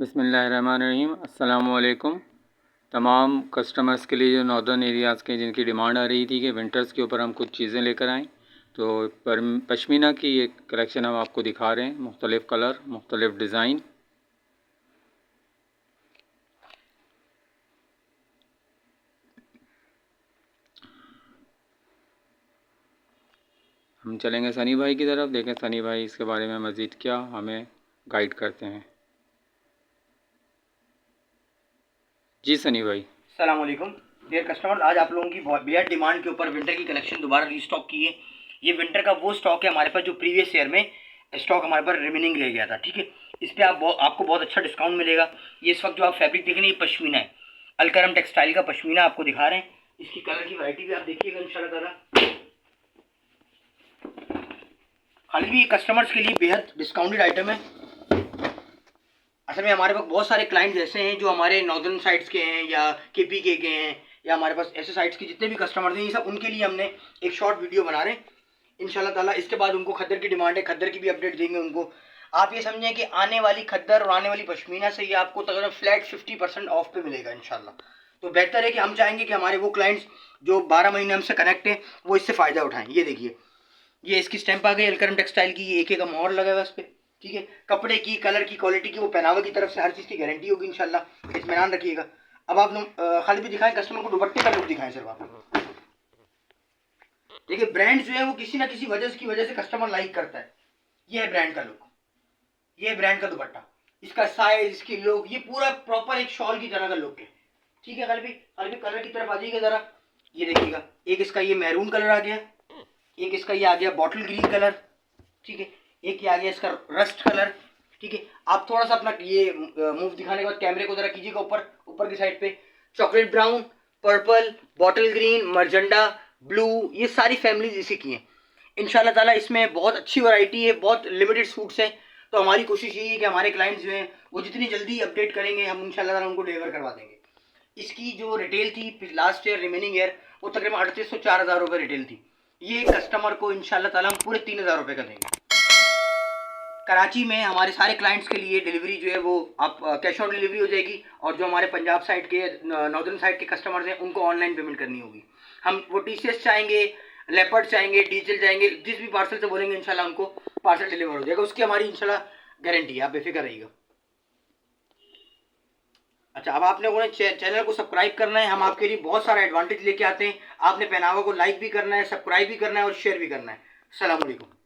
बिस्मिल्लाहिर्रहमानिर्रहीम। अस्सलामुअलैकुम। तमाम कस्टमर्स के लिए जो नॉर्दर्न एरियाज़ के जिनकी डिमांड आ रही थी कि विंटर्स के ऊपर हम कुछ चीज़ें लेकर आएँ, तो पश्मीना की एक कलेक्शन हम आपको दिखा रहे हैं। मुख्तलिफ़ कलर, मुख्तलिफ़ डिज़ाइन। हम चलेंगे सनी भाई की तरफ, देखें सनी भाई इसके बारे में मज़ीद क्या हमें गाइड करते हैं। जी सनी भाई। अस्सलाम वालेकुम डियर कस्टमर, आज आप लोगों की बहुत बेहद डिमांड के ऊपर विंटर की कलेक्शन दोबारा रीस्टॉक की है। ये विंटर का वो स्टॉक है हमारे पास जो प्रीवियस ईयर में स्टॉक हमारे पास रिमेनिंग रह गया था। ठीक है, इस पर आपको बहुत अच्छा डिस्काउंट मिलेगा। ये इस वक्त जो आप फैब्रिक देख रहे हैं ये पश्मीना है, अलकरम टेक्सटाइल का पश्मीना आपको दिखा रहे हैं। इसकी कलर की वैरायटी भी आप देखिएगा इंशाल्लाह ताला। खाली भी कस्टमर्स के लिए बेहद डिस्काउंटेड आइटम है। असल में हमारे पास बहुत सारे क्लाइंट्स ऐसे हैं जो हमारे नॉर्दर्न साइड्स के हैं या केपी के हैं, या हमारे पास ऐसे साइड्स के जितने भी कस्टमर्स हैं, ये सब उनके लिए हमने एक शॉर्ट वीडियो बना रहे हैं इंशाल्लाह ताला। इसके बाद उनको खद्दर की डिमांड है, खद्दर की भी अपडेट देंगे उनको। आप ये समझें कि आने वाली खद्दर और आने वाली पश्मीना से ये आपको तकरीबन फ्लैट 50% ऑफ पे मिलेगा इंशाल्लाह। तो बेहतर है कि हम चाहेंगे कि हमारे वो क्लाइंट्स जो 12 महीने हमसे कनेक्ट हैं वो इससे फ़ायदा उठाएँ। ये देखिए, ये इसकी स्टैंप आ गई अलकरम टेक्सटाइल की, ये एक एक मोहर लगा हुआ है इस पर। ठीक है, कपड़े की, कलर की, क्वालिटी की, वो पहनावे की तरफ से हर चीज़ की गारंटी होगी इंशाल्लाह। इत्मीनान रखिएगा। अब आप लोग खाली भी दिखाएं, कस्टमर को दुपट्टे का लुक दिखाएं सिर्फ आप। देखिए, ब्रांड जो है वो किसी ना किसी वजह से कस्टमर लाइक करता है। ये है ब्रांड का लुक, ये है ब्रांड का दुपट्टा, इसका साइज, इसकी लुक, ये पूरा प्रॉपर एक शॉल की तरह का लुक है। ठीक है, खाली भी कलर की तरफ आ जाइएगा जरा। ये देखिएगा, एक इसका ये मैरून कलर आ गया, एक इसका ये आ गया बॉटल ग्रीन कलर। ठीक है, एक ये आ गया इसका रस्ट कलर। ठीक है, आप थोड़ा सा अपना ये मूव दिखाने के बाद कैमरे को जरा कीजिएगा ऊपर की साइड पे। Chocolate brown, purple, bottle green, magenta, blue, ये सारी फैमिलीज इसी की हैं इंशाल्लाह ताला। इसमें बहुत अच्छी वैरायटी है, बहुत लिमिटेड सूट्स हैं। तो हमारी कोशिश यही है कि हमारे क्लाइंट्स जो हैं वो जितनी जल्दी अपडेट करेंगे हम इंशाल्लाह ताला उनको डिलीवर करवा देंगे। इसकी जो रिटेल थी लास्ट ईयर रिमेनिंग ईयर, वो तकरीबन 3800-4000 रुपये रिटेल थी। ये कस्टमर को इंशाल्लाह ताला हम पूरे 3000 रुपये का देंगे। कराची में हमारे सारे क्लाइंट्स के लिए डिलीवरी जो है वो आप कैश ऑन डिलीवरी हो जाएगी, और जो हमारे पंजाब साइड के, नॉर्दर्न साइड के कस्टमर्स हैं उनको ऑनलाइन पेमेंट करनी होगी। हम वो टीसीएस चाहेंगे, लेपर्ड चाहेंगे, डीजल चाहेंगे, जिस भी पार्सल से बोलेंगे इंशाल्लाह उनको पार्सल डिलीवर हो जाएगा। उसकी हमारी इंशाल्लाह गारंटी है, आप बेफिक्र रहिएगा। अच्छा, अब आपने उन्हें चैनल को सब्सक्राइब करना है। हम आपके लिए बहुत सारा एडवांटेज लेके आते हैं। आपने पहनावा को लाइक भी करना है, सब्सक्राइब भी करना है और शेयर भी करना है। अस्सलाम वालेकुम।